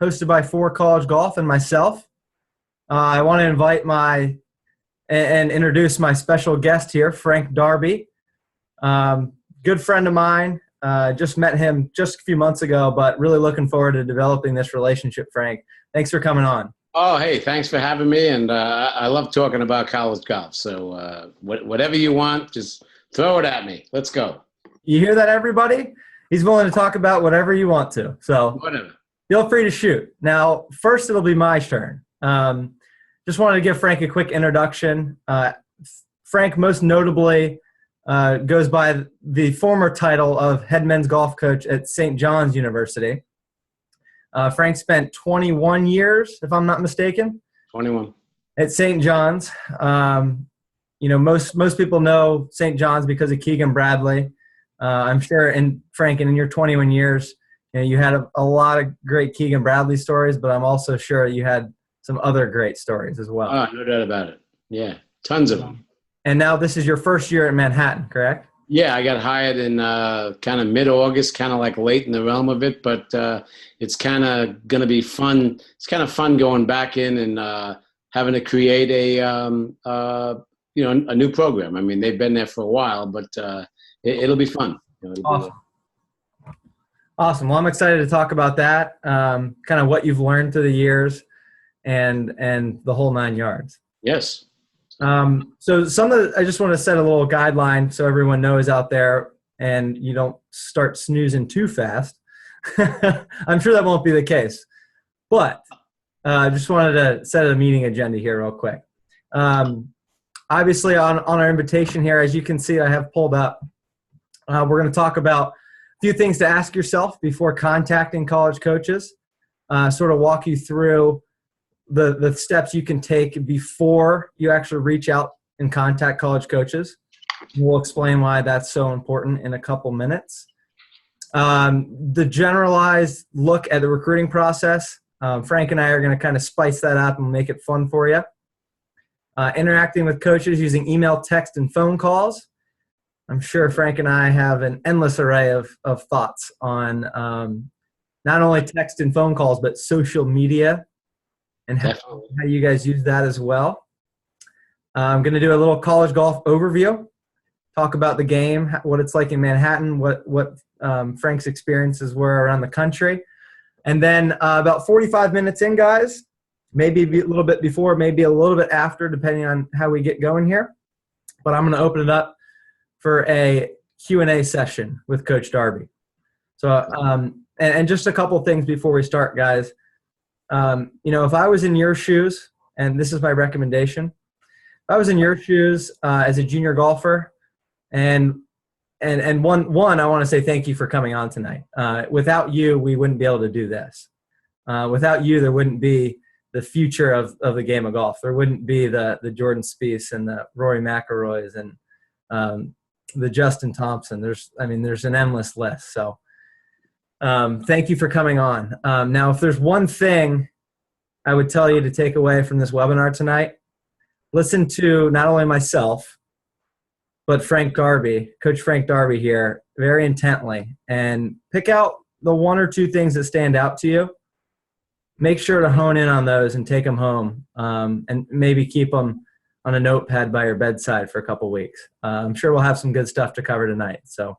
hosted by Four College Golf and myself. I want to invite and introduce my special guest here, Frank Darby. Good friend of mine. Just met him just a few months ago, but really looking forward to developing this relationship, Frank. Thanks for coming on. Oh, hey, thanks for having me. And I love talking about college golf. So whatever you want, just throw it at me. Let's go. You hear that, everybody? He's willing to talk about whatever you want to. So Whatever. Feel free to shoot. Now, first it'll be my turn. Just wanted to give Frank a quick introduction. Frank most notably goes by the former title of head men's golf coach at St. John's University. Frank spent 21 years, if I'm not mistaken. 21. At St. John's. Most people know St. John's because of Keegan Bradley. I'm sure, and Frank, in your 21 years, you had a lot of great Keegan Bradley stories, but I'm also sure you had some other great stories as well. Oh, no doubt about it. Yeah, tons of them. And now this is your first year at Manhattan, correct? Yeah, I got hired in kind of mid-August, kind of like late in the realm of it, but it's kind of going to be fun. It's kind of fun going back in and having to create a new program. I mean, they've been there for a while, but it'll be fun. Awesome. Awesome. Well, I'm excited to talk about that, kind of what you've learned through the years and the whole 9 yards. Yes. So I just want to set a little guideline so everyone knows out there and you don't start snoozing too fast. I'm sure that won't be the case, but I just wanted to set a meeting agenda here real quick. Obviously on our invitation here, as you can see, I have pulled up, we're going to talk about a few things to ask yourself before contacting college coaches, sort of walk you through the steps you can take before you actually reach out and contact college coaches. We'll explain why that's so important in a couple minutes. The generalized look at the recruiting process. Frank and I are going to kind of spice that up and make it fun for you. Interacting with coaches using email, text, and phone calls. I'm sure Frank and I have an endless array of thoughts on not only text and phone calls, but social media and how you guys use that as well. I'm going to do a little college golf overview, talk about the game, what it's like in Manhattan, what Frank's experiences were around the country. And then about 45 minutes in, guys, maybe a little bit before, maybe a little bit after, depending on how we get going here. But I'm going to open it up for a Q&A session with Coach Darby. So, and just a couple things before we start, guys. If I was in your shoes, and this is my recommendation, if I was in your shoes as a junior golfer, and one, I want to say thank you for coming on tonight. Without you, we wouldn't be able to do this. Without you, there wouldn't be the future of the game of golf. There wouldn't be the Jordan Spieths and the Rory McIlroys and the Justin Thompson. There's an endless list. So thank you for coming on. Now, if there's one thing I would tell you to take away from this webinar tonight, listen to not only myself, but Frank Darby, Coach Frank Darby here, very intently, and pick out the one or two things that stand out to you. Make sure to hone in on those and take them home, and maybe keep them on a notepad by your bedside for a couple weeks. I'm sure we'll have some good stuff to cover tonight. So,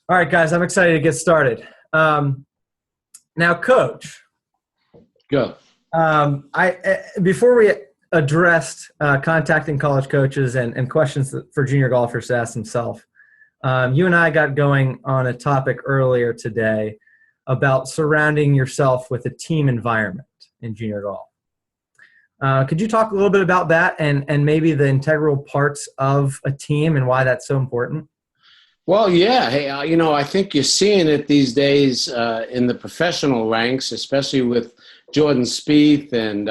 all right, guys, I'm excited to get started. Now, Coach, go. Before we addressed contacting college coaches and questions for junior golfers to ask themselves, you and I got going on a topic earlier today about surrounding yourself with a team environment in junior golf. Could you talk a little bit about that and maybe the integral parts of a team and why that's so important? Well, yeah. Hey, I think you're seeing it these days in the professional ranks, especially with Jordan Spieth and,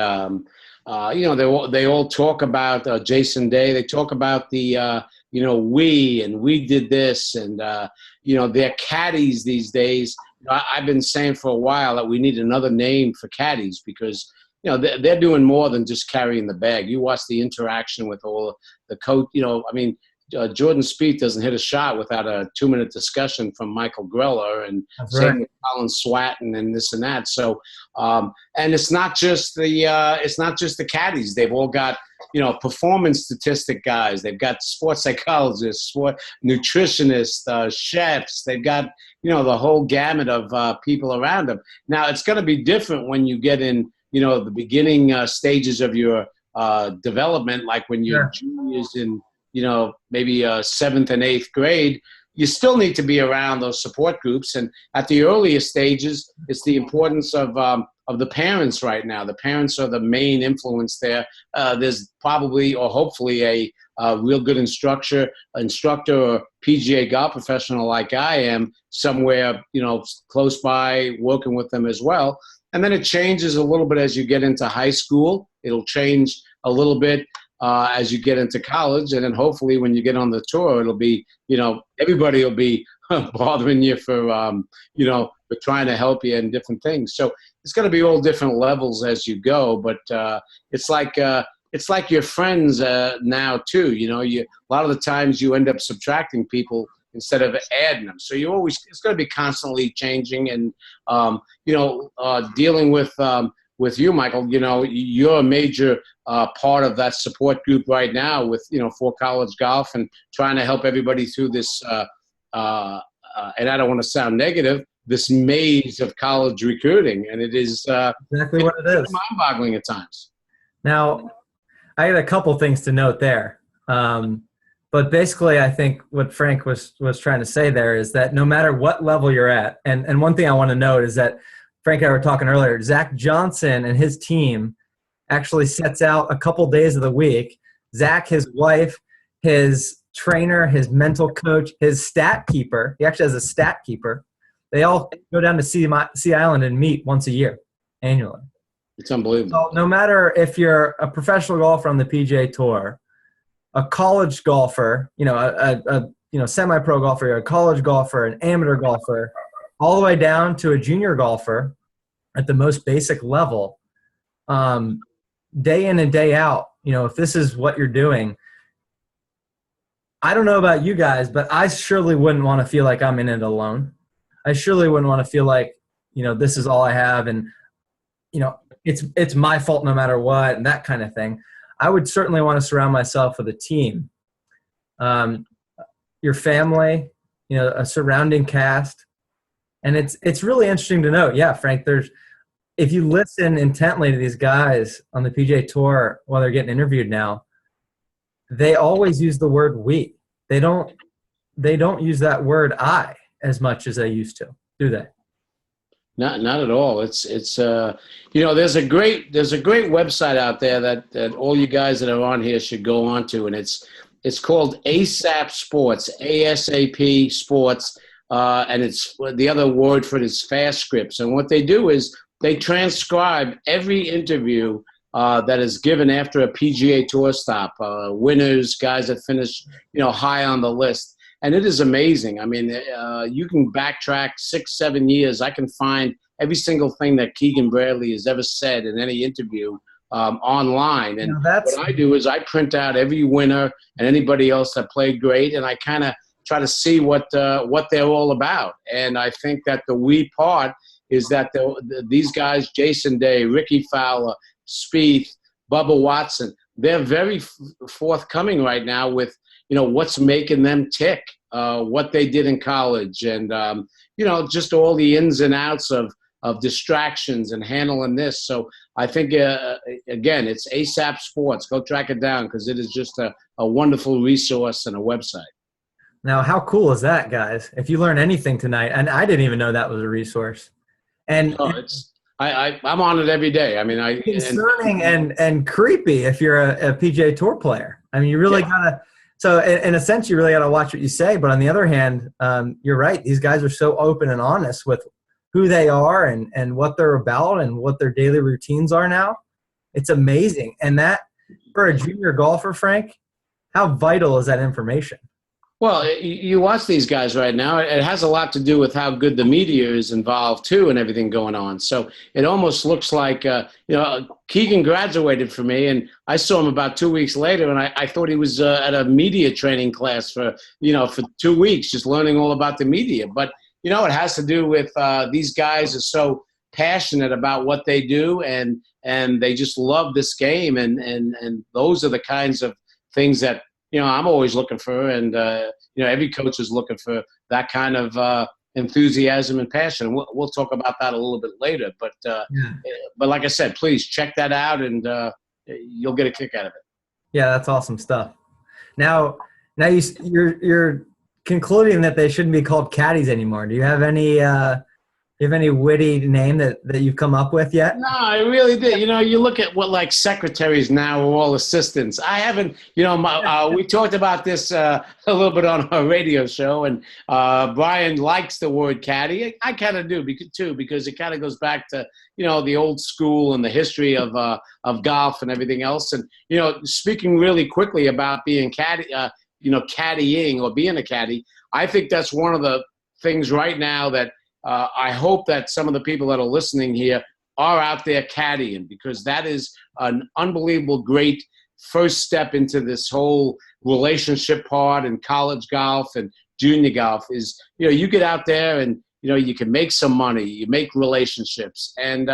they all talk about Jason Day. They talk about the, we did this and, they're caddies these days. I've been saying for a while that we need another name for caddies because, they're doing more than just carrying the bag. You watch the interaction with all the coach, Jordan Spieth doesn't hit a shot without a 2-minute discussion from Michael Greller, and That's same right. with Colin Swatton and this and that. So, and it's not just the caddies. They've all got, performance statistic guys. They've got sports psychologists, sport nutritionists, chefs. They've got, the whole gamut of people around them. Now, it's going to be different when you get in, the beginning stages of your development, like when you're Sure. juniors in, maybe 7th and 8th grade. You still need to be around those support groups. And at the earlier stages, it's the importance of the parents right now. The parents are the main influence there. There's probably or hopefully a real good instructor or PGA golf professional like I am somewhere, close by, working with them as well. And then it changes a little bit as you get into high school. It'll change a little bit as you get into college. And then hopefully when you get on the tour, it'll be, everybody will be bothering you for trying to help you in different things. So it's going to be all different levels as you go. But it's like your friends now too. A lot of the times you end up subtracting people instead of adding them. So it's going to be constantly changing. And dealing with you, Michael, you're a major part of that support group right now with, for college golf, and trying to help everybody through this, and I don't want to sound negative, this maze of college recruiting. And it is Exactly what it is. mind-boggling at times. Now, I had a couple things to note there. But basically, I think what Frank was trying to say there is that no matter what level you're at, and one thing I want to note is that Frank and I were talking earlier, Zach Johnson and his team actually sets out a couple days of the week. Zach, his wife, his trainer, his mental coach, his stat keeper, he actually has a stat keeper. They all go down to Sea Island and meet once a year, annually. It's unbelievable. So no matter if you're a professional golfer on the PGA Tour, a college golfer, a semi-pro golfer, a college golfer, an amateur golfer, all the way down to a junior golfer at the most basic level, day in and day out, if this is what you're doing, I don't know about you guys, but I surely wouldn't want to feel like I'm in it alone. I surely wouldn't want to feel like, this is all I have and, it's my fault no matter what and that kind of thing. I would certainly want to surround myself with a team, your family, a surrounding cast. And it's really interesting to note. Yeah, Frank, if you listen intently to these guys on the PGA Tour while they're getting interviewed now, they always use the word we. They don't use that word I as much as they used to, do they? Not at all. It's there's a great website out there that all you guys that are on here should go on to, and it's called ASAP Sports, ASAP Sports, and it's the other word for it is Fast Scripts. And what they do is they transcribe every interview that is given after a PGA Tour stop, winners, guys that finish high on the list. And it is amazing. I mean, you can backtrack 6-7 years. I can find every single thing that Keegan Bradley has ever said in any interview online. And what I do is I print out every winner and anybody else that played great, and I kind of try to see what they're all about. And I think that the we part is that these guys, Jason Day, Ricky Fowler, Spieth, Bubba Watson, they're very forthcoming right now with what's making them tick, what they did in college, and just all the ins and outs of distractions and handling this. So I think again, it's ASAP Sports. Go track it down because it is just a wonderful resource and a website. Now, how cool is that, guys? If you learn anything tonight, and I didn't even know that was a resource. And I'm on it every day. I mean, concerning and creepy if you're a PGA Tour player. I mean, you really gotta. So in a sense, you really got to watch what you say. But on the other hand, you're right. These guys are so open and honest with who they are and what they're about and what their daily routines are now. It's amazing. And that, for a junior golfer, Frank, how vital is that information? Well, you watch these guys right now. It has a lot to do with how good the media is involved too, and everything going on. So it almost looks like Keegan graduated from me, and I saw him about 2 weeks later, and I thought he was at a media training class for 2 weeks, just learning all about the media. But it has to do with these guys are so passionate about what they do, and they just love this game, and those are the kinds of things that I'm always looking for, and every coach is looking for that kind of enthusiasm and passion. We'll talk about that a little bit later, Yeah. but like I said, please check that out, and you'll get a kick out of it. Yeah, that's awesome stuff. Now you're concluding that they shouldn't be called caddies anymore. Do you have any witty name that you've come up with yet? No, I really did. You look at what like secretaries now are all assistants. I haven't, we talked about this a little bit on our radio show, and Brian likes the word caddy. I kind of do because it kind of goes back to, the old school and the history of golf and everything else. And, speaking really quickly about being caddying or being a caddy, I think that's one of the things right now that I hope that some of the people that are listening here are out there caddying, because that is an unbelievable great first step into this whole relationship part in college golf and junior golf is, you get out there and, you can make some money, you make relationships, and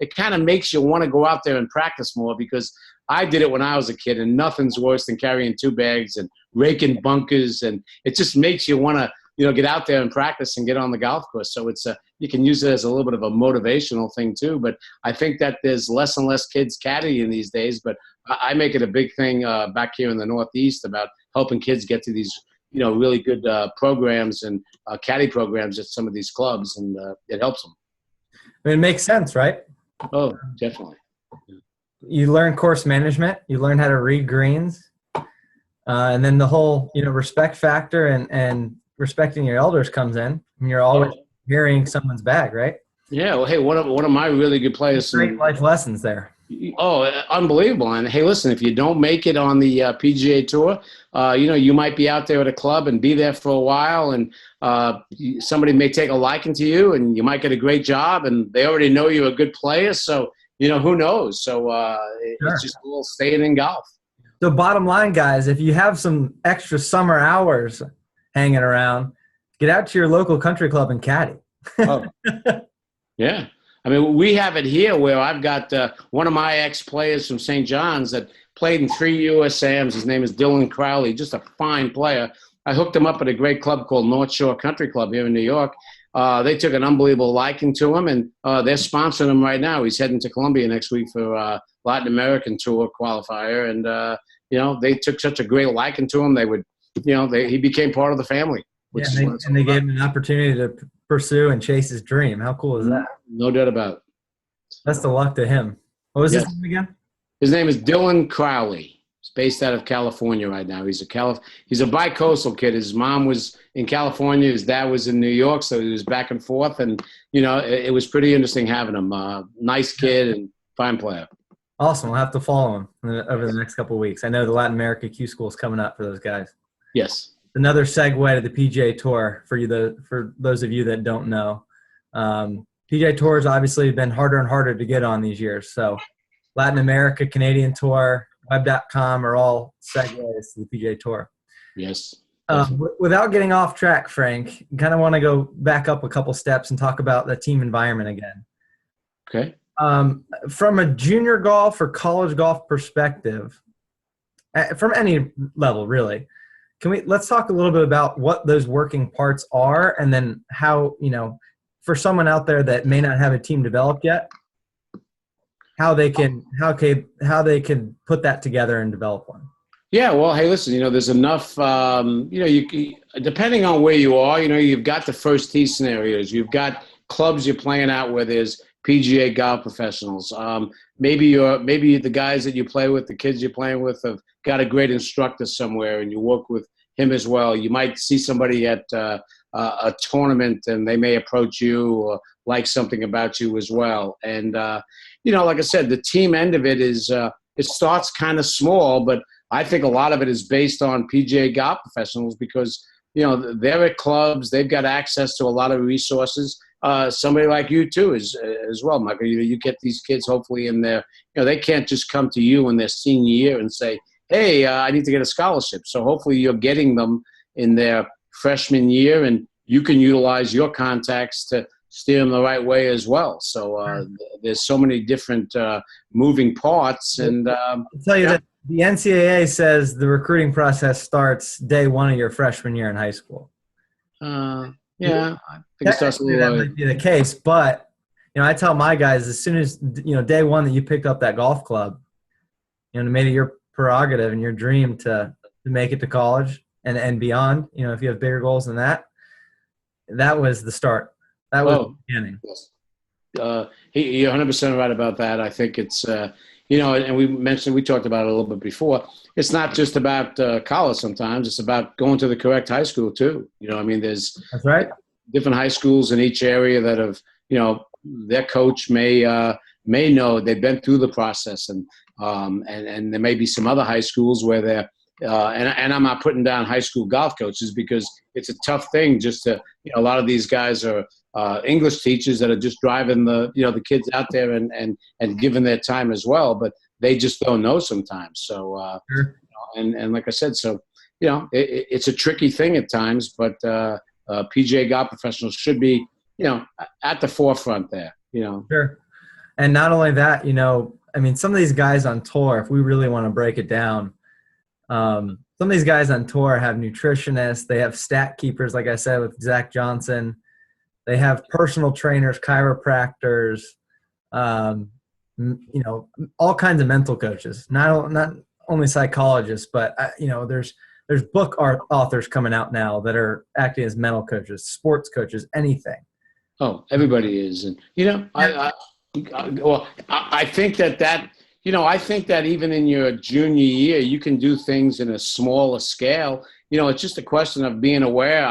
it kind of makes you want to go out there and practice more, because I did it when I was a kid, and nothing's worse than carrying 2 bags and raking bunkers, and it just makes you want to get out there and practice and get on the golf course. So you can use it as a little bit of a motivational thing too. But I think that there's less and less kids caddying these days. But I make it a big thing back here in the Northeast about helping kids get to these, really good programs and caddy programs at some of these clubs, and it helps them. I mean, it makes sense, right? Oh, definitely. You learn course management. You learn how to read greens, and then the whole respect factor and respecting your elders comes in, and you're always carrying someone's bag, right? Yeah. Well, hey, one of my really good players. Great life lessons there. Oh, unbelievable. And hey, listen, if you don't make it on the PGA Tour, you might be out there at a club and be there for a while, and somebody may take a liking to you, and you might get a great job, and they already know you're a good player. So, who knows? So It's just a little staying in golf. So bottom line, guys, if you have some extra summer hours hanging around, get out to your local country club and caddy. Oh. Yeah. I mean, we have it here where I've got one of my ex-players from St. John's that played in 3 USAMs. His name is Dylan Crowley, just a fine player. I hooked him up at a great club called North Shore Country Club here in New York. They took an unbelievable liking to him, and they're sponsoring him right now. He's heading to Colombia next week for Latin American Tour qualifier, and they took such a great liking to him. They would, he became part of the family. And they gave him an opportunity to pursue and chase his dream. How cool is that? No doubt about it. Best of luck to him. What was his name again? His name is Dylan Crowley. He's based out of California right now. He's a bi-coastal kid. His mom was in California. His dad was in New York, so he was back and forth. And, it was pretty interesting having him. Nice kid and fine player. Awesome. We'll have to follow him over the next couple of weeks. I know the Latin America Q School is coming up for those guys. Yes. Another segue to the PGA Tour for those of you that don't know. PGA Tour has obviously been harder and harder to get on these years. So Latin America, Canadian Tour, Web.com are all segues to the PGA Tour. Yes. Without getting off track, Frank, kind of want to go back up a couple steps and talk about the team environment again. Okay. From a junior golf or college golf perspective, from any level really, let's talk a little bit about what those working parts are, and then how, for someone out there that may not have a team developed yet, how they can put that together and develop one. Yeah, well, hey, listen, there's enough, depending on where you are, you've got the first tee scenarios. You've got clubs you're playing out where there's PGA golf professionals. Maybe the guys that you play with, the kids you're playing with, have got a great instructor somewhere, and you work with him as well. You might see somebody at a tournament, and they may approach you or like something about you as well. And like I said, the team end of it is it starts kind of small, but I think a lot of it is based on PGA golf professionals because, they're at clubs. They've got access to a lot of resources. Somebody like you, too, as well, Michael. You get these kids hopefully in their, they can't just come to you in their senior year and say, hey, I need to get a scholarship. So hopefully you're getting them in their freshman year, and you can utilize your contacts to steer them the right way as well. So there's so many different moving parts. And I'll tell you that the NCAA says the recruiting process starts day one of your freshman year in high school. I think it starts a little that might be the case, but I tell my guys as soon as day one that you picked up that golf club, made it your prerogative and your dream to make it to college and beyond. If you have bigger goals than that, that was the start. That was the beginning. Yes. You're 100% right about that. I think it's and we talked about it a little bit before. It's not just about college. Sometimes it's about going to the correct high school too. There's that's right. Different high schools in each area that have, their coach may know they've been through the process, and there may be some other high schools where they're and I'm not putting down high school golf coaches because it's a tough thing just to, a lot of these guys are English teachers that are just driving the kids out there and giving their time as well, but they just don't know sometimes. So, Sure. And like I said, so, it's a tricky thing at times, but PGA golf professionals should be, at the forefront there, Sure. And not only that, some of these guys on tour, if we really want to break it down, some of these guys on tour have nutritionists. They have stat keepers, like I said, with Zach Johnson. They have personal trainers, chiropractors, all kinds of mental coaches. Not only psychologists, but there's book authors coming out now that are acting as mental coaches, sports coaches, anything. Oh, everybody is, and I think that. I think that even in your junior year, you can do things in a smaller scale. It's just a question of being aware.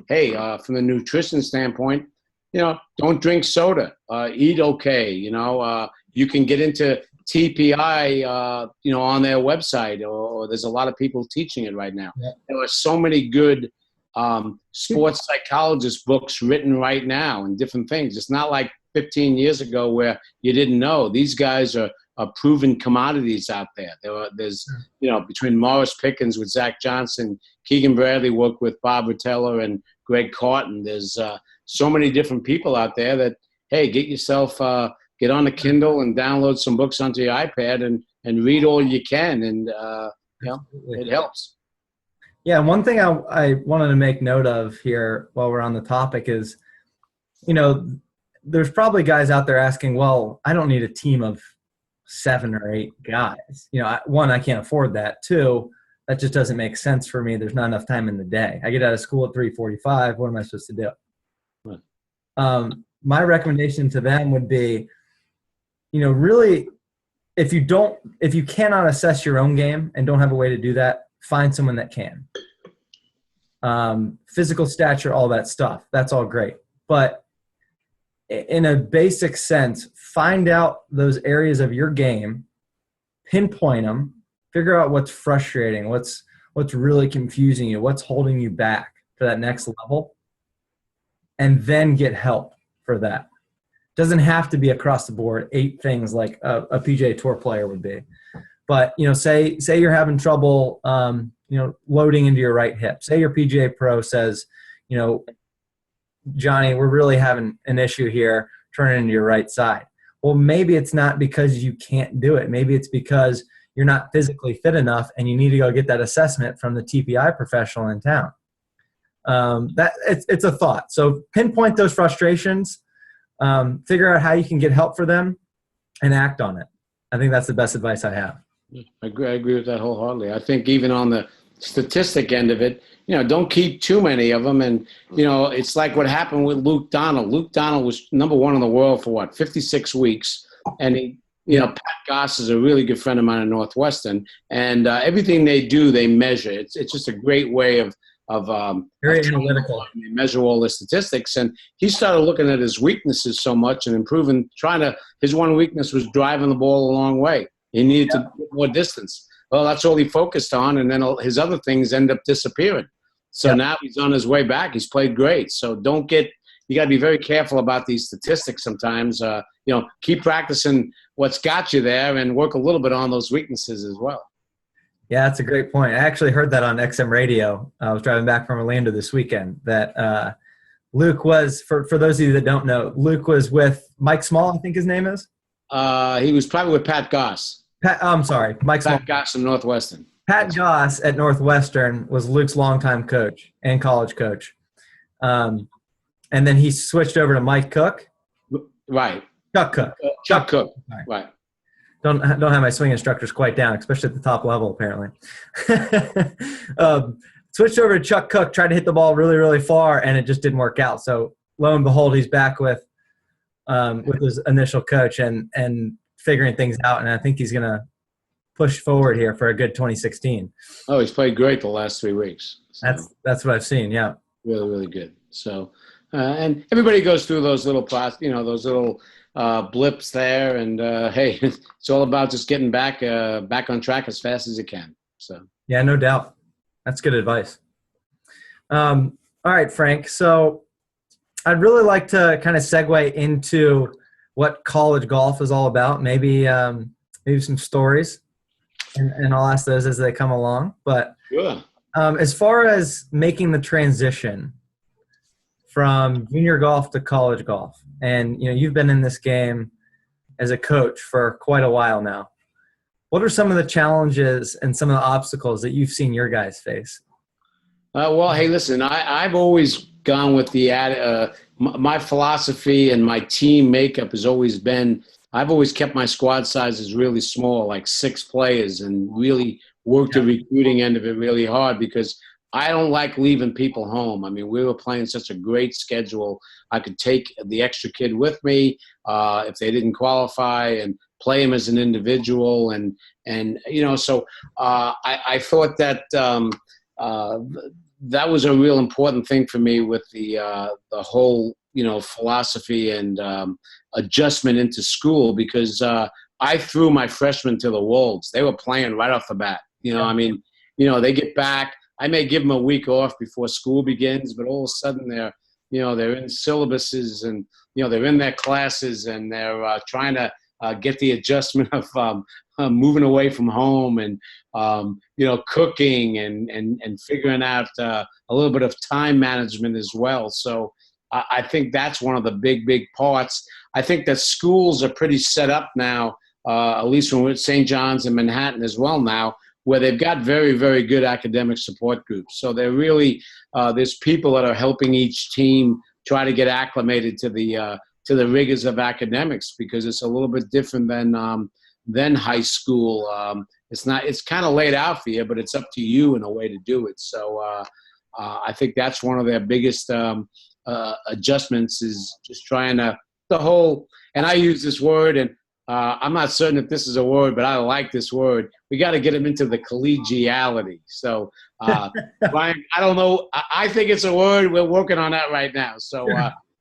Hey, from the nutrition standpoint, don't drink soda. Eat okay. You can get into TPI, on their website, or there's a lot of people teaching it right now. Yeah. There are so many good sports psychologist books written right now and different things. It's not like 15 years ago where you didn't know. These guys are proven commodities out there. There's between Morris Pickens with Zach Johnson, Keegan Bradley worked with Bob Rotella and Greg Carton. There's so many different people out there that, hey, get yourself, get on the Kindle and download some books onto your iPad and read all you can. And, it helps. Yeah. One thing I wanted to make note of here while we're on the topic is, there's probably guys out there asking, well, I don't need a team of 7 or 8 guys. One, I can't afford that. 2, that just doesn't make sense for me. There's not enough time in the day. I get out of school at 3:45. What am I supposed to do? Right. My recommendation to them would be, really, if you cannot assess your own game and don't have a way to do that, find someone that can. Physical stature, all that stuff, that's all great. But in a basic sense, find out those areas of your game, pinpoint them, figure out what's frustrating, what's really confusing you, what's holding you back to that next level, and then get help for that. Doesn't have to be across the board 8 things like a PGA Tour player would be. But, say you're having trouble, loading into your right hip. Say your PGA pro says, Johnny, we're really having an issue here, turning into your right side. Well, maybe it's not because you can't do it. Maybe it's because you're not physically fit enough and you need to go get that assessment from the TPI professional in town. It's a thought. So pinpoint those frustrations, figure out how you can get help for them, and act on it. I think that's the best advice I have. I agree with that wholeheartedly. I think even on the statistic end of it, don't keep too many of them. And, it's like what happened with Luke Donald. Luke Donald was number 1 in the world for 56 weeks. And he, Pat Goss is a really good friend of mine in Northwestern. And everything they do, they measure. It's just a great way of very analytical. They measure all the statistics. And he started looking at his weaknesses so much and improving, his one weakness was driving the ball a long way. He needed to get more distance. Well, that's all he focused on, and then his other things end up disappearing. So now he's on his way back. He's played great. So you got to be very careful about these statistics sometimes. Keep practicing what's got you there and work a little bit on those weaknesses as well. Yeah, that's a great point. I actually heard that on XM radio. I was driving back from Orlando this weekend that Luke was, for those of you that don't know, Luke was with Mike Small, I think his name is. He was probably with Pat Goss. I'm sorry, Mike Small. Pat Goss from Northwestern. Pat Goss at Northwestern was Luke's longtime coach and college coach. And then he switched over to Mike Cook. Right. Chuck Cook. Chuck Cook. Right. Don't have my swing instructors quite down, especially at the top level, apparently. Switched over to Chuck Cook, tried to hit the ball really, really far, and it just didn't work out. So lo and behold, he's back with his initial coach and figuring things out, and I think he's going to push forward here for a good 2016. Oh, he's played great the last 3 weeks. So. That's what I've seen, yeah. Really, really good. So, and everybody goes through those little blips there, and hey, it's all about just getting back on track as fast as you can. So yeah, no doubt. That's good advice. All right, Frank. So I'd really like to kind of segue into what college golf is all about. Maybe some stories, and I'll ask those as they come along. But sure. As far as making the transition from junior golf to college golf, and you've been in this game as a coach for quite a while now. What are some of the challenges and some of the obstacles that you've seen your guys face? Well, hey, listen, I've always gone with my philosophy and my team makeup has always been, I've always kept my squad sizes really small, like 6 players, and really worked the recruiting end of it really hard because I don't like leaving people home. I mean, we were playing such a great schedule. I could take the extra kid with me if they didn't qualify and play him as an individual. And so I thought that that was a real important thing for me with the whole, philosophy and adjustment into school because I threw my freshmen to the wolves. They were playing right off the bat. They get back. I may give them a week off before school begins, but all of a sudden they're in syllabuses and, they're in their classes and they're trying to get the adjustment of moving away from home and, cooking and figuring out a little bit of time management as well. So I think that's one of the big parts. I think that schools are pretty set up now, at least from St. John's and Manhattan as well now, where they've got very, very good academic support groups. So they're really there's people that are helping each team try to get acclimated to the rigors of academics because it's a little bit different than high school. It's kind of laid out for you, but it's up to you in a way to do it. So I think that's one of their biggest adjustments is just trying to and I use this word and I'm not certain if this is a word, but I like this word. We got to get them into the collegiality. So, Brian, I don't know. I think it's a word. We're working on that right now. So,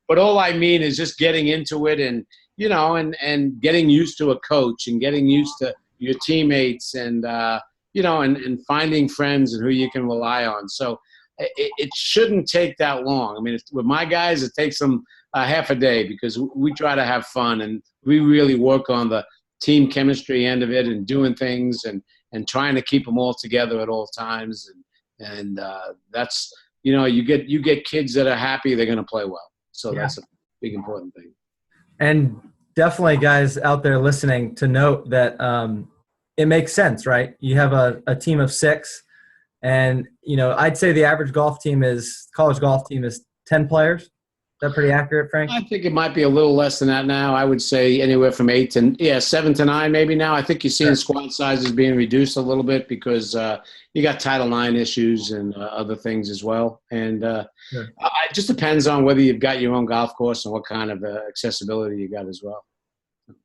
but all I mean is just getting into it and, and getting used to a coach and getting used to your teammates and, and finding friends and who you can rely on. So it shouldn't take that long. I mean, with my guys, it takes them half a day because we try to have fun and we really work on the team chemistry end of it and doing things and trying to keep them all together at all times. And that's, you get kids that are happy, they're going to play well. So that's a big important thing. And definitely guys out there listening to note that it makes sense, right? You have a team of 6 and, I'd say the average college golf team is 10 players. Is that pretty accurate, Frank? I think it might be a little less than that now. I would say anywhere from 7 to 9 maybe now. I think you're seeing squad sizes being reduced a little bit because you got Title IX issues and other things as well. And it just depends on whether you've got your own golf course and what kind of accessibility you got as well.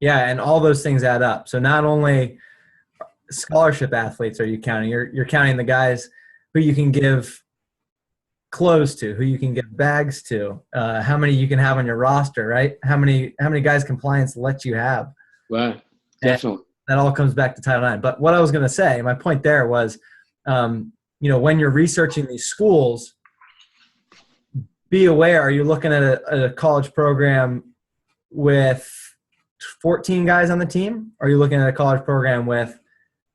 Yeah, and all those things add up. So not only scholarship athletes are you counting, you're counting the guys who you can give clothes to, who you can give bags to, how many you can have on your roster, right? How many guys compliance let you have. Right, definitely. that all comes back to Title IX. But what I was going to say, my point there was, when you're researching these schools, be aware, are you looking at a college program with 14 guys on the team? Or are you looking at a college program with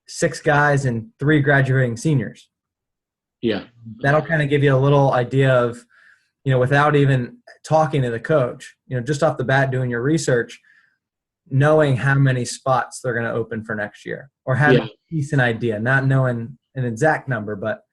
6 guys and 3 graduating seniors? Yeah. That'll kind of give you a little idea of, without even talking to the coach, just off the bat doing your research, knowing how many spots they're going to open for next year, or having a decent idea, not knowing an exact number, but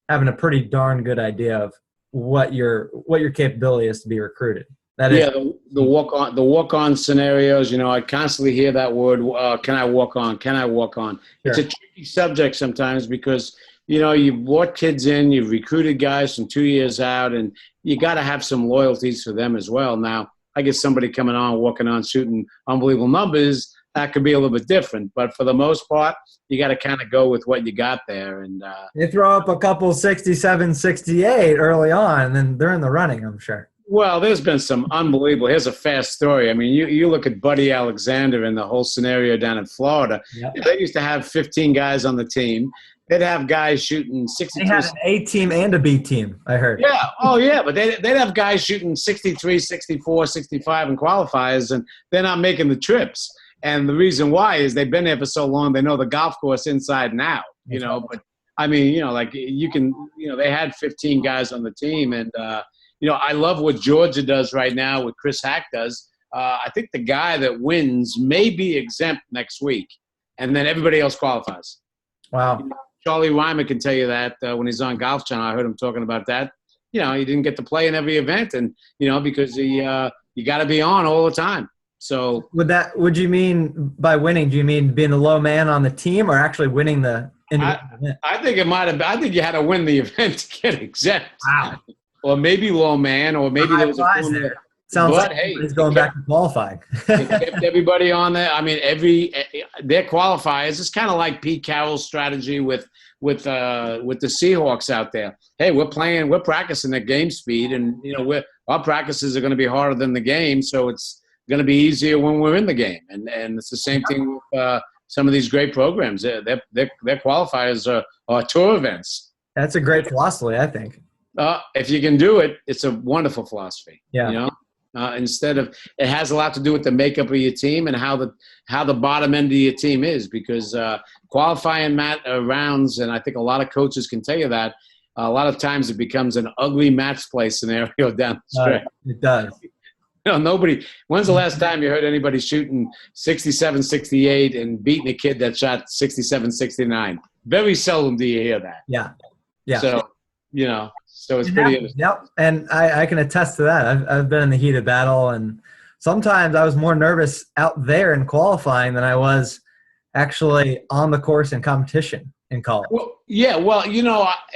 having a pretty darn good idea of what your capability is to be recruited. That is the walk-on scenarios. I constantly hear that word. Can I walk on? Can I walk on? Sure. It's a tricky subject sometimes because you've brought kids in, you've recruited guys from 2 years out, and you got to have some loyalties for them as well. Now, I guess somebody coming on, walking on, shooting unbelievable numbers, that could be a little bit different. But for the most part, you got to kind of go with what you got there. And you throw up a couple 67, 68 early on, and then they're in the running, I'm sure. Well, there's been some unbelievable. Here's a fast story. I mean, you look at Buddy Alexander and the whole scenario down in Florida. Yep. They used to have 15 guys on the team. They'd have guys shooting 63. They had an A team and a B team, I heard. Yeah. Oh, yeah. But they'd have guys shooting 63, 64, 65 in qualifiers, and they're not making the trips. And the reason why is they've been there for so long, they know the golf course inside and out, But, I mean, they had 15 guys on the team. And, I love what Georgia does right now, what Chris Hack does. I think the guy that wins may be exempt next week, and then everybody else qualifies. Wow. Charlie Ryman can tell you that when he's on Golf Channel. I heard him talking about that. He didn't get to play in every event, and because you got to be on all the time. So would you mean by winning? Do you mean being a low man on the team, or actually winning the individual event? I think it might have. I think you had to win the event to get exempt. Wow. Or maybe low man, or maybe there was a formula. There. Sounds like he's going back to qualifying. They kept everybody on there. I mean, their qualifiers. It's kind of like Pete Carroll's strategy with the Seahawks out there. Hey, we're practicing at game speed, and our practices are going to be harder than the game, so it's going to be easier when we're in the game. And it's the same thing with some of these great programs. Their qualifiers are tour events. That's a great philosophy, I think. If you can do it, it's a wonderful philosophy. Yeah. Instead of, it has a lot to do with the makeup of your team and how the bottom end of your team is, because qualifying rounds, and I think a lot of coaches can tell you that, a lot of times it becomes an ugly match play scenario down the stretch. It does. When's the last time you heard anybody shooting 67, 68 and beating a kid that shot 67, 69? Very seldom do you hear that. Yeah. So, so it's pretty interesting. Yep, and I can attest to that. I've been in the heat of battle, and sometimes I was more nervous out there in qualifying than I was actually on the course in competition in college. Well, yeah,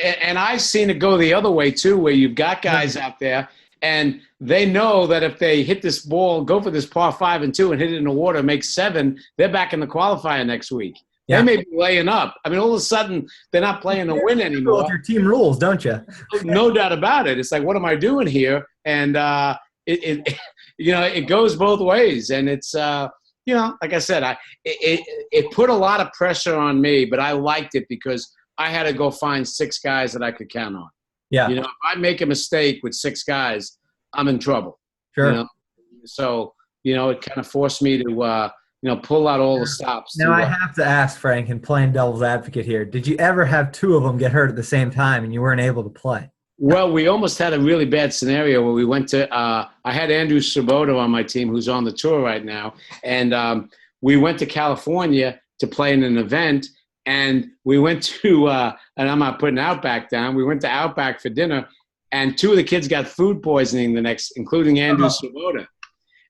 and I've seen it go the other way too, where you've got guys out there, and they know that if they hit this ball, go for this par 5 and 2 and hit it in the water, make 7, they're back in the qualifier next week. Yeah. They may be laying up. I mean, all of a sudden, they're not playing to win anymore. With your team rules, don't you? No doubt about it. It's like, what am I doing here? And it goes both ways. And it's like I said, it put a lot of pressure on me, but I liked it because I had to go find 6 guys that I could count on. Yeah. If I make a mistake with 6 guys, I'm in trouble. Sure. So it kind of forced me to. Pull out all the stops. Now, I have to ask, Frank, and playing devil's advocate here, did you ever have 2 of them get hurt at the same time and you weren't able to play? Well, we almost had a really bad scenario where we went to I had Andrew Svoboda on my team, who's on the tour right now, and we went to California to play in an event, and we went to and I'm not putting Outback down, we went to Outback for dinner, and 2 of the kids got food poisoning including Andrew Svoboda.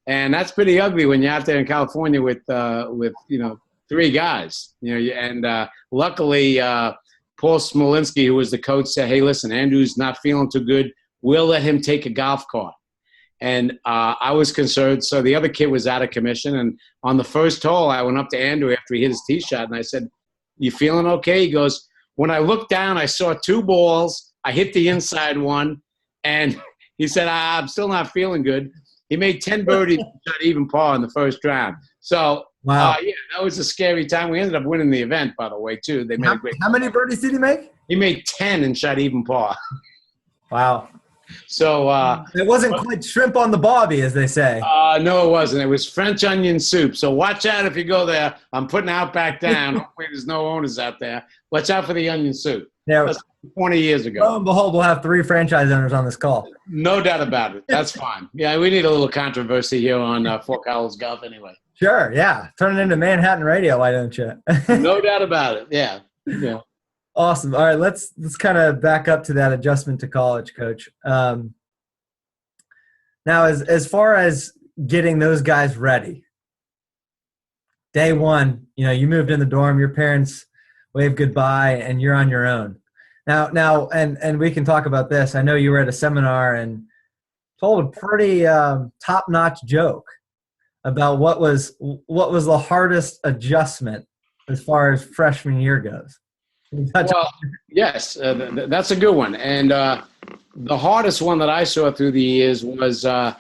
And that's pretty ugly when you're out there in California with 3 guys. And luckily Paul Smolinski, who was the coach, said, "Hey, listen, Andrew's not feeling too good. We'll let him take a golf cart." And I was concerned. So the other kid was out of commission. And on the first hole, I went up to Andrew after he hit his tee shot, and I said, "You feeling okay?" He goes, "When I looked down, I saw 2 balls. I hit the inside one." And he said, "I'm still not feeling good." He made 10 birdies, shot even par in the first round. So Wow. Yeah, that was a scary time. We ended up winning the event, by the way, too. They made a great. How many birdies did he make? He made 10 and shot even par. Wow. So It wasn't quite shrimp on the bobby, as they say. no, it wasn't. It was French onion soup. So watch out if you go there. I'm putting Outback down. Hopefully there's no owners out there. Watch out for the onion soup. Yeah. That's 20 years ago. Lo and behold, we'll have 3 franchise owners on this call. No doubt about it. That's fine. Yeah, we need a little controversy here on Fort Collins Golf anyway. Sure, yeah. Turn it into Manhattan Radio, why don't you? No doubt about it. Yeah. Yeah. Awesome. All right, let's kind of back up to that adjustment to college, Coach. Now, as far as getting those guys ready, day one, you moved in the dorm, your parents waved goodbye, and you're on your own. Now, and we can talk about this. I know you were at a seminar and told a pretty top-notch joke about what was the hardest adjustment as far as freshman year goes. Well, yes, that's a good one. And the hardest one that I saw through the years was I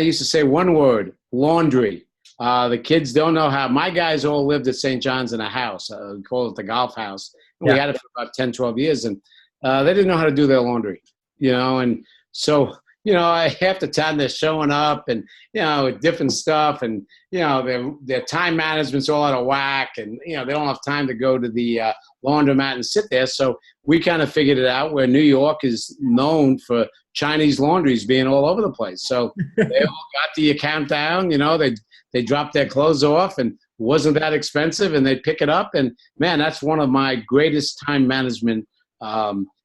used to say one word: laundry. The kids don't know how. My guys all lived at St. John's in a house. We call it the golf house. And we had it for about 10, 12 years. And they didn't know how to do their laundry, And so, half the time they're showing up and, with different stuff. And, their time management's all out of whack. And, they don't have time to go to the laundromat and sit there. So we kind of figured it out where New York is known for Chinese laundries being all over the place. So they all got the account down, they dropped their clothes off and wasn't that expensive and they'd pick it up. And man, that's one of my greatest time management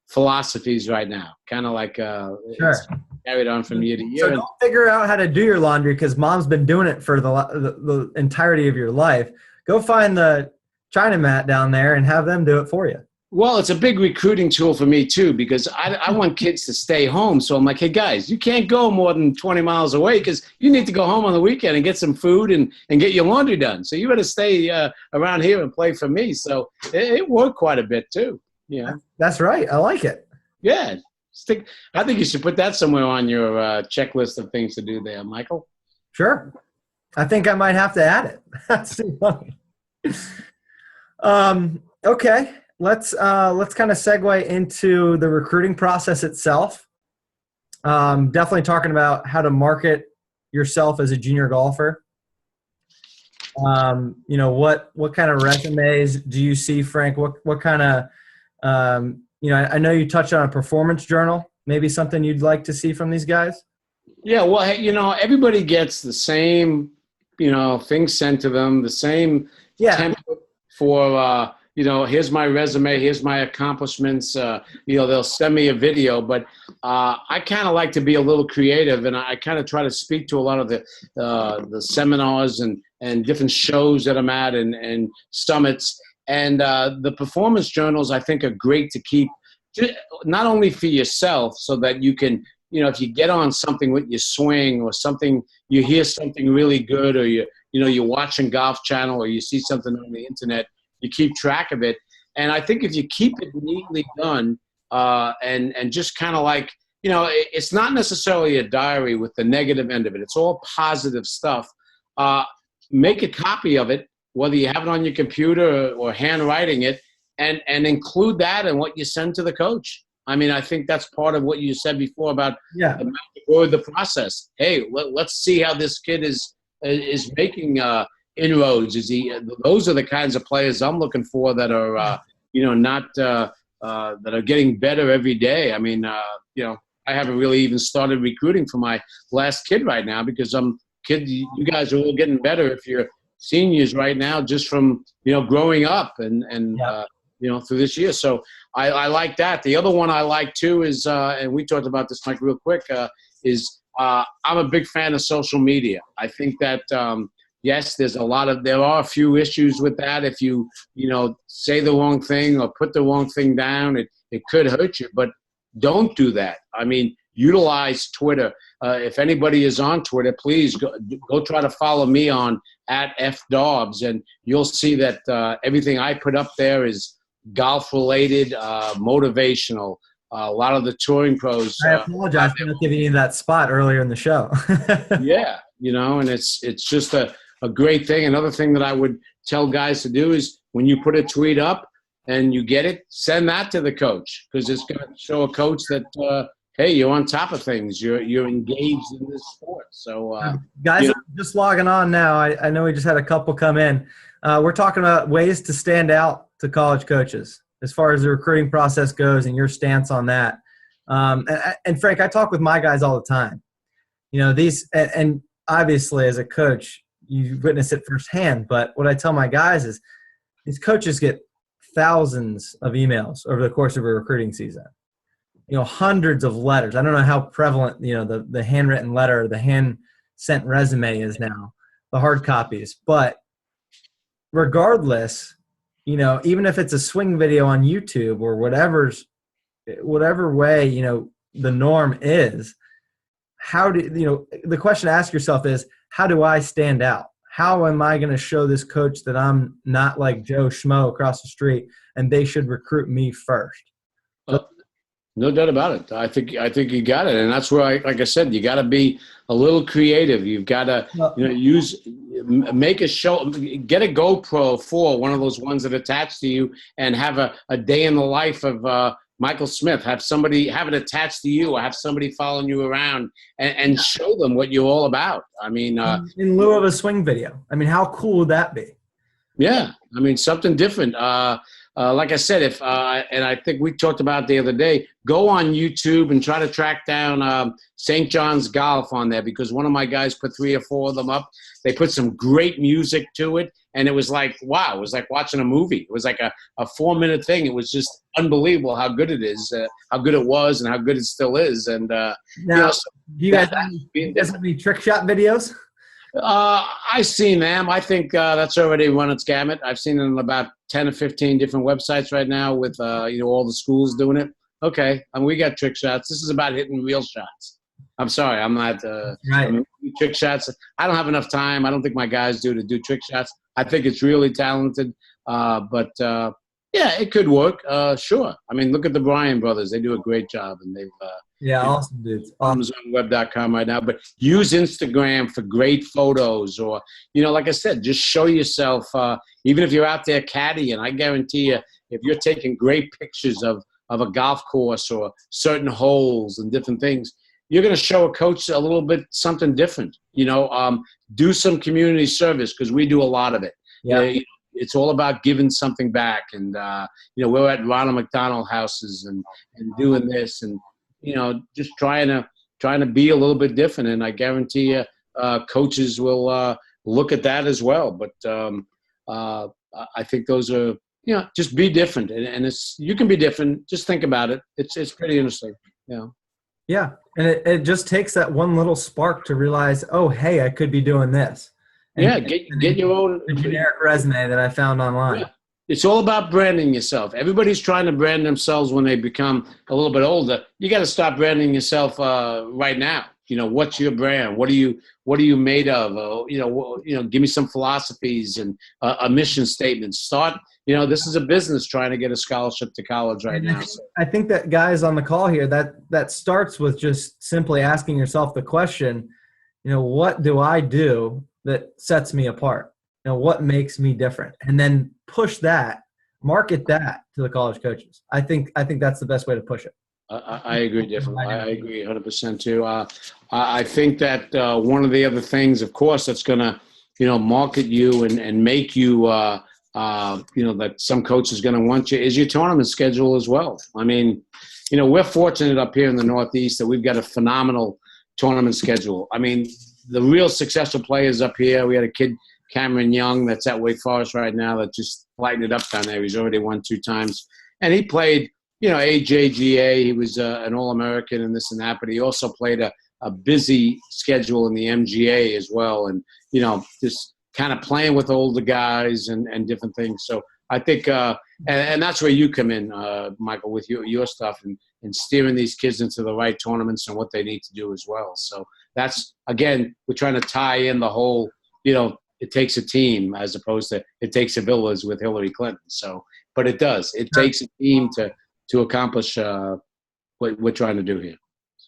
philosophies right now. Kind of like sure. It's carried on from year to year. So don't figure out how to do your laundry because mom's been doing it for the entirety of your life. Go find the China mat down there and have them do it for you. Well, it's a big recruiting tool for me too, because I want kids to stay home. So I'm like, hey guys, you can't go more than 20 miles away because you need to go home on the weekend and get some food and get your laundry done. So you better stay around here and play for me. So it worked quite a bit too. Yeah, that's right. I like it. Yeah. I think you should put that somewhere on your checklist of things to do there, Michael. Sure. I think I might have to add it. That's too funny. Okay. Let's kind of segue into the recruiting process itself. Definitely talking about how to market yourself as a junior golfer. What kind of resumes do you see, Frank? What kind of I know you touched on a performance journal. Maybe something you'd like to see from these guys. Yeah, well, everybody gets the same things sent to them, the same template for. Here's my resume, here's my accomplishments. They'll send me a video, but I kind of like to be a little creative, and I kind of try to speak to a lot of the seminars and different shows that I'm at and summits. And the performance journals, I think, are great to keep, not only for yourself, so that you can, if you get on something with your swing or something, you hear something really good, or you're watching Golf Channel, or you see something on the internet, you keep track of it. And I think if you keep it neatly done and just kind of like, it's not necessarily a diary with the negative end of it. It's all positive stuff. Make a copy of it, whether you have it on your computer or handwriting it, and include that in what you send to the coach. I mean, I think that's part of what you said before about the process. Hey, let's see how this kid is making inroads. Those are the kinds of players I'm looking for that are, not that are getting better every day. I mean, I haven't really even started recruiting for my last kid right now because you guys are all getting better if you're seniors right now, just from, growing up and through this year. So I like that. The other one I like too is, and we talked about this, Mike, real quick, is I'm a big fan of social media. I think that, yes, there are a few issues with that. If you, say the wrong thing or put the wrong thing down, it could hurt you, but don't do that. I mean, utilize Twitter. If anybody is on Twitter, please go try to follow me on @FDobbs, and you'll see that everything I put up there is golf-related, motivational. A lot of the touring pros. I apologize for not giving you that spot earlier in the show. Yeah, and it's just a a great thing. Another thing that I would tell guys to do is when you put a tweet up and you get it, send that to the coach, because it's going to show a coach that, hey, you're on top of things. You're engaged in this sport. So, guys, are just logging on now. I know we just had a couple come in. We're talking about ways to stand out to college coaches as far as the recruiting process goes and your stance on that. And Frank, I talk with my guys all the time. And obviously as a coach, you witness it firsthand. But what I tell my guys is these coaches get thousands of emails over the course of a recruiting season. Hundreds of letters. I don't know how prevalent, the handwritten letter, the hand sent resume is now, the hard copies. But regardless, even if it's a swing video on YouTube or whatever way, the norm is, the question to ask yourself is, how do I stand out? How am I going to show this coach that I'm not like Joe Schmo across the street and they should recruit me first? No doubt about it. I think you got it, and that's where like I said, you got to be a little creative. You've got to make a show, get a GoPro for one of those ones that attach to you, and have a day in the life of Michael Smith. Have it attached to you, or have somebody following you around and show them what you're all about. I mean, in lieu of a swing video. I mean, how cool would that be? Yeah, I mean, something different. Like I said, and I think we talked about it the other day, go on YouTube and try to track down St. John's Golf on there, because one of my guys put 3 or 4 of them up. They put some great music to it, and it was like, wow, it was like watching a movie. It was like a 4-minute thing. It was just unbelievable how good it is, how good it was, and how good it still is. And now, do you guys have any trick shot videos? I've seen them. I think that's already run its gamut. I've seen it on about 10 or 15 different websites right now with all the schools doing it. Okay, and we got trick shots. This is about hitting real shots. I'm sorry, I'm not right. Trick shots. I don't have enough time. I don't think my guys do to do trick shots. I think it's really talented, but yeah, it could work. Sure. I mean, look at the Bryan brothers. They do a great job, and they've awesome dudes. AmazonWeb.com right now. But use Instagram for great photos, or like I said, just show yourself. Even if you're out there caddying, I guarantee you, if you're taking great pictures of a golf course or certain holes and different things, you're going to show a coach a little bit something different. Do some community service, because we do a lot of it. Yeah. It's all about giving something back, and we're at Ronald McDonald houses and doing this, and just trying to be a little bit different. And I guarantee you, coaches will look at that as well. But I think those are just be different, and you can be different. Just think about it. It's pretty interesting. Yeah, and it just takes that one little spark to realize, oh, hey, I could be doing this. And get your own generic resume that I found online. Yeah. It's all about branding yourself. Everybody's trying to brand themselves when they become a little bit older. You got to stop branding yourself right now. What's your brand? What are you made of? Give me some philosophies and a mission statement. Start. This is a business trying to get a scholarship to college right now. So. I think that guys on the call here, that starts with just simply asking yourself the question, what do I do that sets me apart? What makes me different? And then push that, market that to the college coaches. I think that's the best way to push it. I agree differently. I agree 100% too. I think that one of the other things, of course, that's going to, market you and make you, that some coach is going to want you, is your tournament schedule as well. I mean, we're fortunate up here in the Northeast that we've got a phenomenal tournament schedule. I mean, the real successful players up here, we had a kid, Cameron Young, that's at Wake Forest right now, that just lightened it up down there. He's already won 2 times. And he played, AJGA. He was an All-American and this and that, but he also played a busy schedule in the MGA as well. And, just kind of playing with older guys and different things. So I think, and that's where you come in, Michael, with your stuff and steering these kids into the right tournaments and what they need to do as well. So that's, again, we're trying to tie in the whole, it takes a team as opposed to it takes a village with Hillary Clinton. So, but it does. It takes a team to accomplish what we're trying to do here.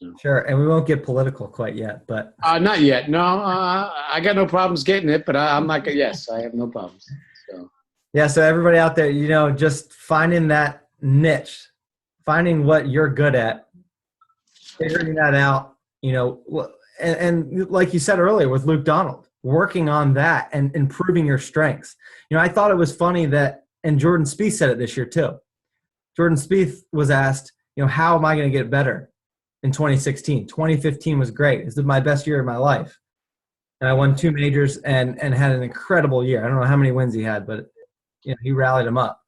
So. Sure, and we won't get political quite yet, but Not yet. No, I got no problems getting it, but I'm not. Yes, I have no problems. So. yeah. So everybody out there, just finding that niche, finding what you're good at, figuring that out, and like you said earlier with Luke Donald, working on that and improving your strengths. I thought it was funny that, and Jordan Spieth said it this year too. Jordan Spieth was asked, how am I going to get better in 2016? 2015 was great. This is my best year of my life. And I won 2 majors and had an incredible year. I don't know how many wins he had, but he rallied them up.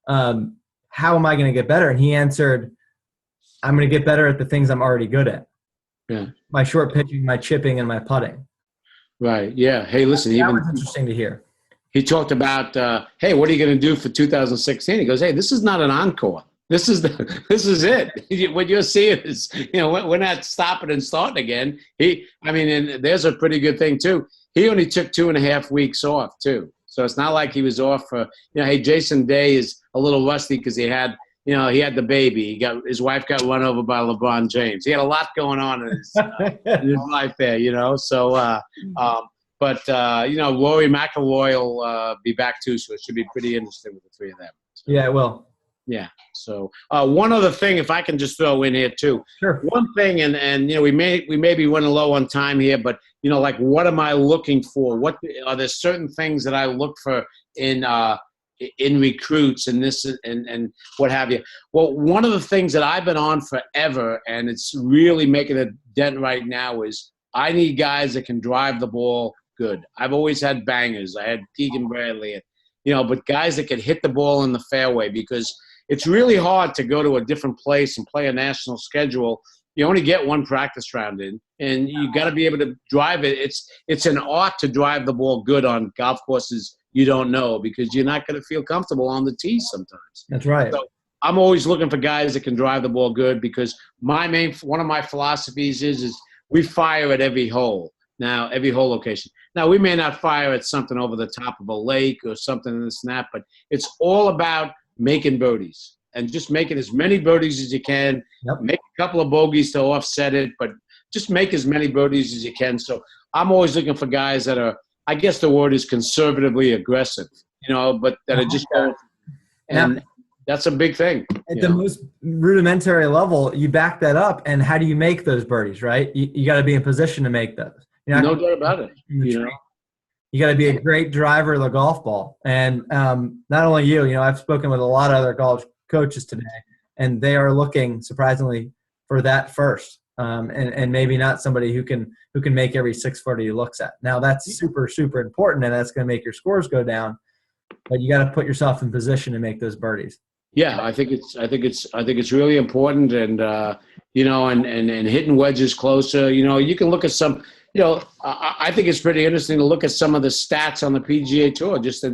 How am I going to get better? And he answered, I'm going to get better at the things I'm already good at. Yeah. My short pitching, my chipping, and my putting. Right. Yeah. Hey, listen. That was interesting to hear. He talked about, hey, what are you going to do for 2016? He goes, hey, this is not an encore. This is it. What you're seeing is, we're not stopping and starting again. And there's a pretty good thing too. He only took 2.5 weeks off too. So it's not like he was off for, hey, Jason Day is a little rusty because he had the baby. His wife got run over by LeBron James. He had a lot going on in his life there, So, but Rory McIlroy will be back too, so it should be pretty interesting with the 3 of them. So, yeah, it will. Yeah. So one other thing, if I can just throw in here too. Sure. One thing, and we may be running low on time here, but like what am I looking for? What are there certain things that I look for in recruits and this and what have you? Well, one of the things that I've been on forever, and it's really making a dent right now, is I need guys that can drive the ball good. I've always had bangers. I had Keegan Bradley, but guys that can hit the ball in the fairway, because it's really hard to go to a different place and play a national schedule. You only get 1 practice round in, and you got to be able to drive it. It's an art to drive the ball good on golf courses you don't know, because you're not going to feel comfortable on the tee sometimes. That's right. So I'm always looking for guys that can drive the ball good, because one of my philosophies is we fire at every hole. Now, every hole location. Now, we may not fire at something over the top of a lake or something in this and that, but it's all about making birdies and just making as many birdies as you can. Yep. Make a couple of bogeys to offset it, but just make as many birdies as you can. So I'm always looking for guys that are, I guess the word is conservatively aggressive, but that are just going. And that's a big thing. At the most rudimentary level, you back that up, and how do you make those birdies, right? You got to be in position to make those. No doubt about it. You got to be a great driver of the golf ball. And not only you, I've spoken with a lot of other college coaches today, and they are looking, surprisingly, for that first. And maybe not somebody who can make every 6-footer he looks at. Now that's super, super important, and that's going to make your scores go down. But you got to put yourself in position to make those birdies. Yeah, I think it's really important, and and hitting wedges closer. You can look at some. I think it's pretty interesting to look at some of the stats on the PGA Tour, just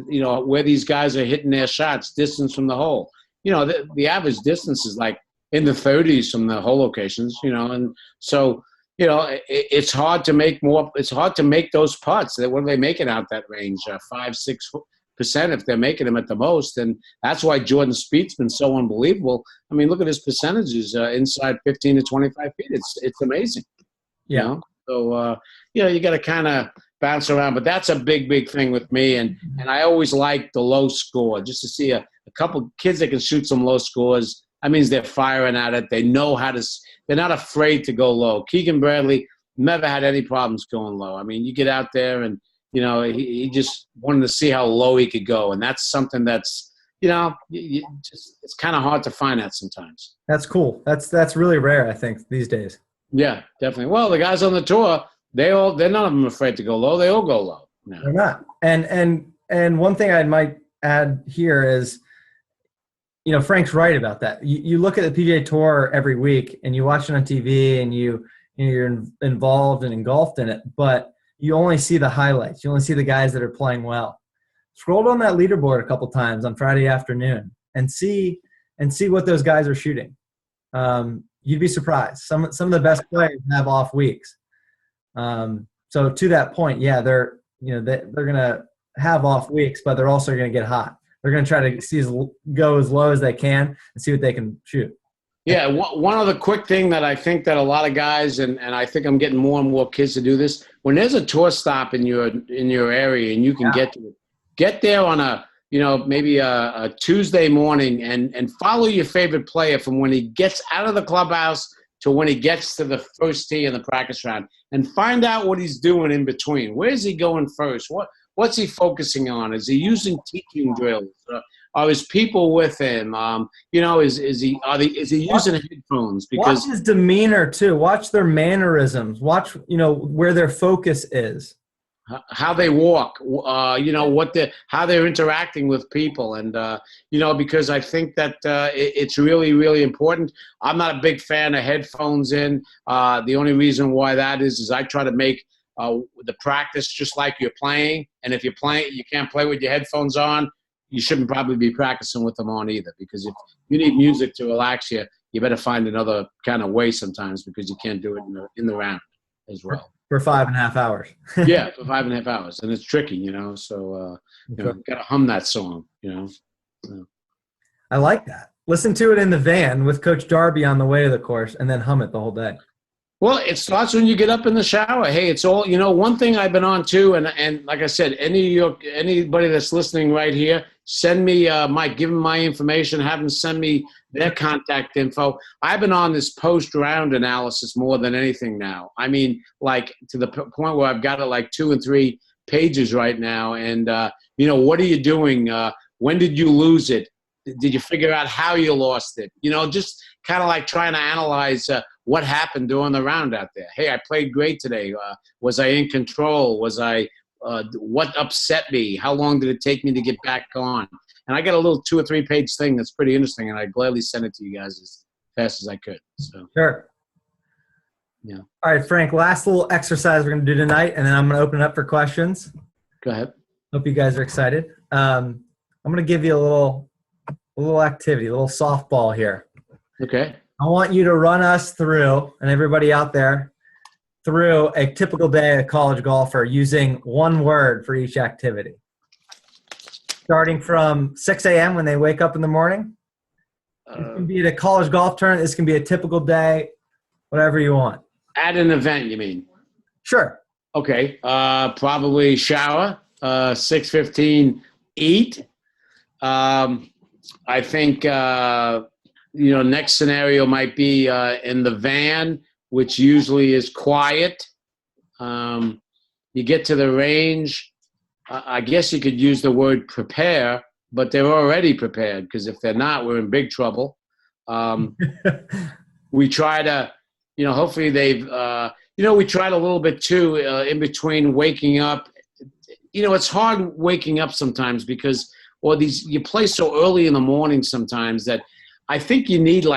where these guys are hitting their shots, distance from the hole. The average distance is like in the 30s from the hole locations. And so it's hard to make more. It's hard to make those putts. What are they making out that range? 5-6% if they're making them at the most, and that's why Jordan Spieth's been so unbelievable. I mean, look at his percentages inside 15 to 25 feet. It's amazing. Yeah. So, you got to kind of bounce around. But that's a big, big thing with me. And I always like the low score, just to see a couple kids that can shoot some low scores. That means they're firing at it. They know how to – they're not afraid to go low. Keegan Bradley never had any problems going low. I mean, you get out there and, he just wanted to see how low he could go. And that's something that's – it's kind of hard to find that sometimes. That's cool. That's really rare, I think, these days. Yeah, definitely. Well, the guys on the tour, they're none of them afraid to go low. They all go low. No. They're not. And one thing I might add here is, Frank's right about that. You look at the PGA Tour every week and you watch it on TV and you're involved and engulfed in it, but you only see the highlights. You only see the guys that are playing well. Scroll down that leaderboard a couple times on Friday afternoon and see what those guys are shooting. You'd be surprised. Some of the best players have off weeks. So to that point, yeah, they're gonna have off weeks, but they're also gonna get hot. They're gonna try to go as low as they can and see what they can shoot. Yeah, one other quick thing that I think that a lot of guys, and I think I'm getting more and more kids to do this. When there's a tour stop in your area and you can get to it, get there on maybe a Tuesday morning and follow your favorite player from when he gets out of the clubhouse to when he gets to the first tee in the practice round, and find out what he's doing in between. Where's he going first? What's he focusing on? Is he using teaching drills? Are his people with him? Is he using headphones? Because watch his demeanor too. Watch their mannerisms. Watch where their focus is. How they walk, how they're interacting with people, and because I think that it's really, really important. I'm not a big fan of headphones in. The only reason why that is I try to make the practice just like you're playing, and if you're playing, you can't play with your headphones on. You shouldn't probably be practicing with them on either, because if you need music to relax you, you better find another kind of way sometimes, because you can't do it in the round as well. For 5.5 hours. Yeah, for 5.5 hours. And it's tricky, so got to hum that song, So. I like that. Listen to it in the van with Coach Darby on the way to the course, and then hum it the whole day. Well, it starts when you get up in the shower. Hey, it's all, one thing I've been on too, and like I said, anybody that's listening right here, send me give them my information, have them send me their contact info. I've been on this post-round analysis more than anything now. I mean, like to the point where I've got it like 2 and 3 pages right now. And, what are you doing? When did you lose it? Did you figure out how you lost it? Just kind of like trying to analyze what happened during the round out there. Hey, I played great today. Was I in control? What upset me? How long did it take me to get back on? And I got a little 2 or 3 page thing that's pretty interesting, and I'd gladly send it to you guys as fast as I could. So sure. Yeah. All right, Frank, last little exercise we're going to do tonight, and then I'm going to open it up for questions. Go ahead. Hope you guys are excited. I'm going to give you a little activity, a little softball here. Okay. I want you to run us through, and everybody out there, through a typical day of a college golfer using one word for each activity. Starting from 6 a.m. when they wake up in the morning. This can be at a college golf tournament. This can be a typical day, whatever you want. At an event, you mean? Sure. Okay. Probably shower, 6:15, eat. I think, next scenario might be in the van, which usually is quiet. You get to the range. I guess you could use the word prepare, but they're already prepared, because if they're not, we're in big trouble. We try to, hopefully they've, we tried a little bit too in between waking up. It's hard waking up sometimes because, you play so early in the morning sometimes that I think you need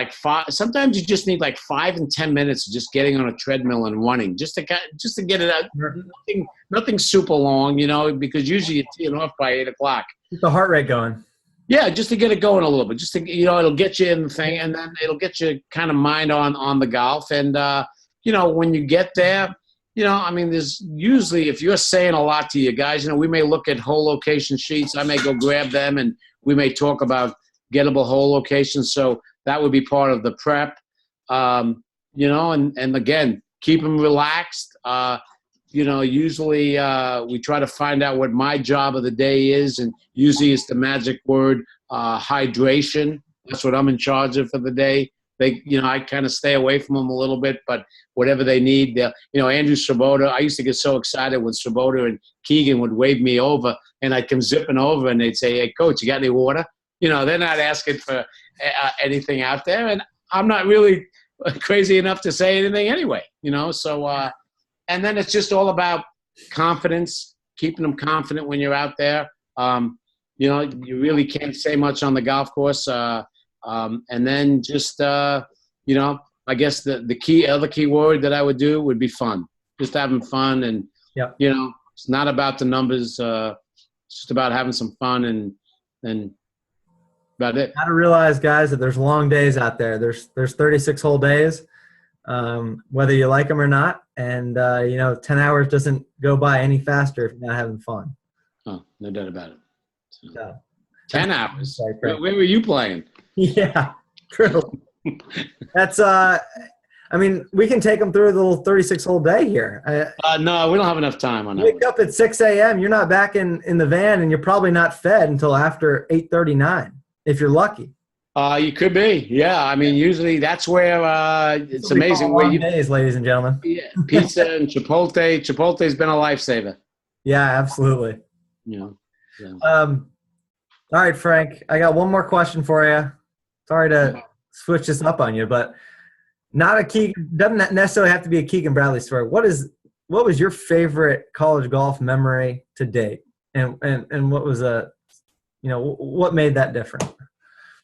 sometimes you just need 5 and 10 minutes of just getting on a treadmill and running just to get it out. Nothing super long, because usually you're teeing off by 8 o'clock. Keep the heart rate going. Yeah, just to get it going a little bit, just to, it'll get you in the thing, and then it'll get you kind of mind on the golf. And, when you get there, there's usually, if you're saying a lot to you guys, we may look at hole location sheets. I may go grab them, and we may talk about gettable hole locations. So that would be part of the prep, and again, keep them relaxed. Usually we try to find out what my job of the day is, and usually it's the magic word, hydration. That's what I'm in charge of for the day. I kind of stay away from them a little bit, but whatever they need, Andrew Swoboda, I used to get so excited when Swoboda and Keegan would wave me over, and I'd come zipping over, and they'd say, "Hey, coach, you got any water?" They're not asking for anything out there, and I'm not really crazy enough to say anything anyway, so and then it's just all about confidence, keeping them confident when you're out there. You really can't say much on the golf course. And then just, I guess the other key word that I would do would be fun. Just having fun, and, it's not about the numbers. It's just about having some fun and about it. Got to realize, guys, that there's long days out there. There's 36 whole days, whether you like them or not. And, 10 hours doesn't go by any faster if you're not having fun. Oh, no doubt about it. So, 10 hours. Where were you playing? Yeah, true. That's I mean, we can take them through the little 36-hole day here. No, we don't have enough time on that. Wake up at 6 a.m. You're not back in the van, and you're probably not fed until after 8:39, if you're lucky. You could be. Yeah. I mean, usually that's where it's amazing where you days, ladies and gentlemen. Yeah, pizza and Chipotle. Chipotle's been a lifesaver. Yeah, absolutely. Yeah. Yeah. All right, Frank. I got one more question for you. Sorry to switch this up on you, but not a Keegan. Doesn't necessarily have to be a Keegan Bradley story. What was your favorite college golf memory to date, and what was what made that different?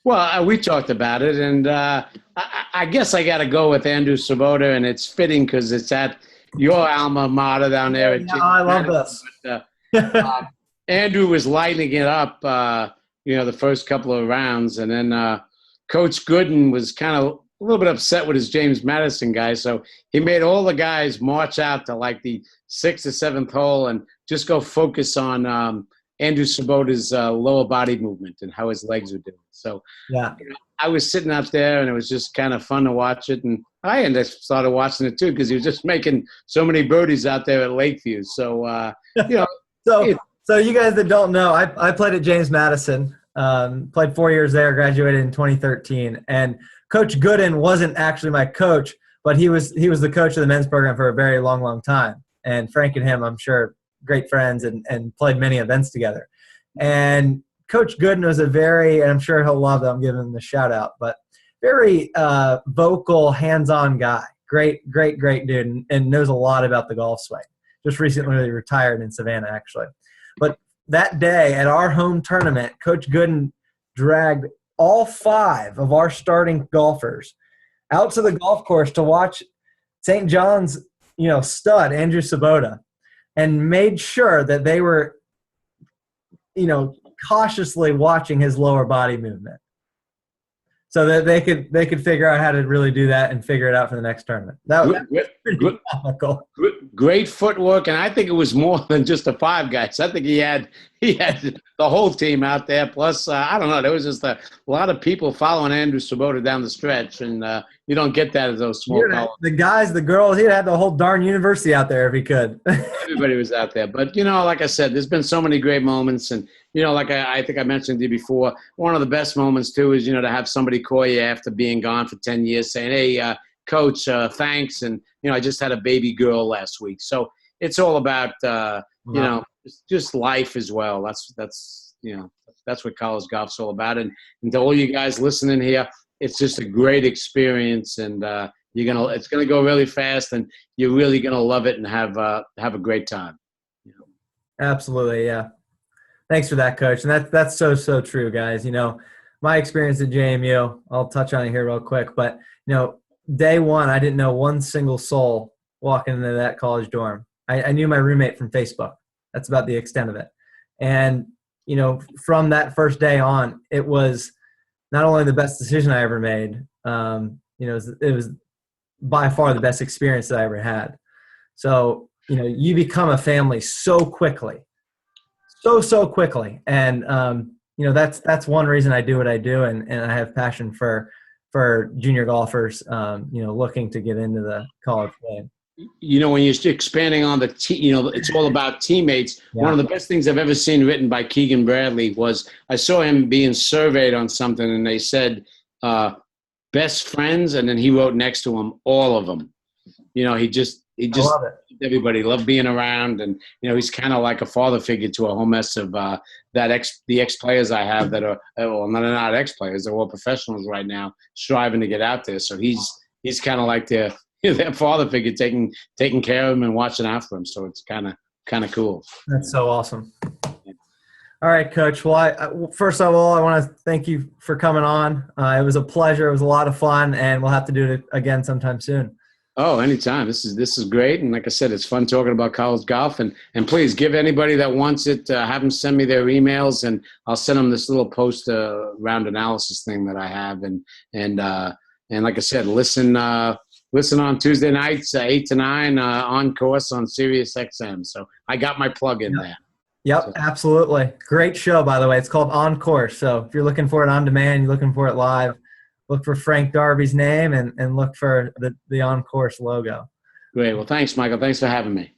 Well, we talked about it, and I guess I got to go with Andrew Sabota, and it's fitting because it's at your alma mater down there. I love this. But, Andrew was lighting it up, the first couple of rounds, and then Coach Gooden was kind of a little bit upset with his James Madison guys, so he made all the guys march out to like the 6th or 7th hole and just go focus on Andrew Sabota's lower body movement and how his legs were doing. So yeah, I was sitting up there, and it was just kind of fun to watch it. And I ended up started watching it too because he was just making so many birdies out there at Lakeview. So so you guys that don't know, I played at James Madison, played 4 years there, graduated in 2013, and Coach Gooden wasn't actually my coach, but he was the coach of the men's program for a very long, long time. And Frank and him, I'm sure, great friends and played many events together. And Coach Gooden was and I'm sure he'll love that I'm giving him the shout out, but very vocal, hands-on guy. Great dude, and knows a lot about the golf swing. Just recently retired in Savannah, actually. But that day at our home tournament, Coach Gooden dragged all 5 of our starting golfers out to the golf course to watch St. John's, stud, Andrew Sabota, and made sure that they were, cautiously watching his lower body movement so that they could figure out how to really do that and figure it out for the next tournament. That was pretty comical. Great footwork, and I think it was more than just the 5 guys. I think he had the whole team out there. Plus, I don't know, there was just a lot of people following Andrew Sabota down the stretch, and you don't get that at those small colleges. The guys, the girls, he'd have the whole darn university out there if he could. Everybody was out there. But, like I said, there's been so many great moments, and like I think I mentioned to you before, one of the best moments, too, is, to have somebody call you after being gone for 10 years saying, hey, Coach, thanks. And, I just had a baby girl last week. So it's all about, just life as well. That's what college golf's all about. And to all you guys listening here, it's just a great experience. And it's going to go really fast, and you're really going to love it and have a great time. Absolutely. Yeah. Thanks for that, Coach. And that's so true, guys. My experience at JMU, I'll touch on it here real quick, but, day one, I didn't know one single soul walking into that college dorm. I knew my roommate from Facebook. That's about the extent of it. And, from that first day on, it was not only the best decision I ever made, it was by far the best experience that I ever had. So, you become a family so quickly. So quickly. And, that's one reason I do what I do. And I have passion for junior golfers, looking to get into the college game. When you're expanding on the team, it's all about teammates. Yeah. One of the best things I've ever seen written by Keegan Bradley was I saw him being surveyed on something, and they said best friends, and then he wrote next to him all of them. He just everybody loved being around, and he's kind of like a father figure to a whole mess of the ex players I have that are not ex players, they're all professionals right now striving to get out there. So he's kind of like their father figure, taking care of them and watching out for them. So it's kind of cool. That's so awesome. All right, Coach. Well, first of all, I want to thank you for coming on. It was a pleasure. It was a lot of fun, and we'll have to do it again sometime soon. Oh, anytime. This is great. And like I said, it's fun talking about college golf. And please give anybody that wants it, have them send me their emails, and I'll send them this little post round analysis thing that I have. And like I said, listen on Tuesday nights, 8 to 9 on course on Sirius XM. So I got my plug in there. Yep, so. Absolutely. Great show, by the way. It's called On Course. So if you're looking for it on demand, you're looking for it live, look for Frank Darby's name and look for the on-course logo. Great. Well, thanks, Michael. Thanks for having me.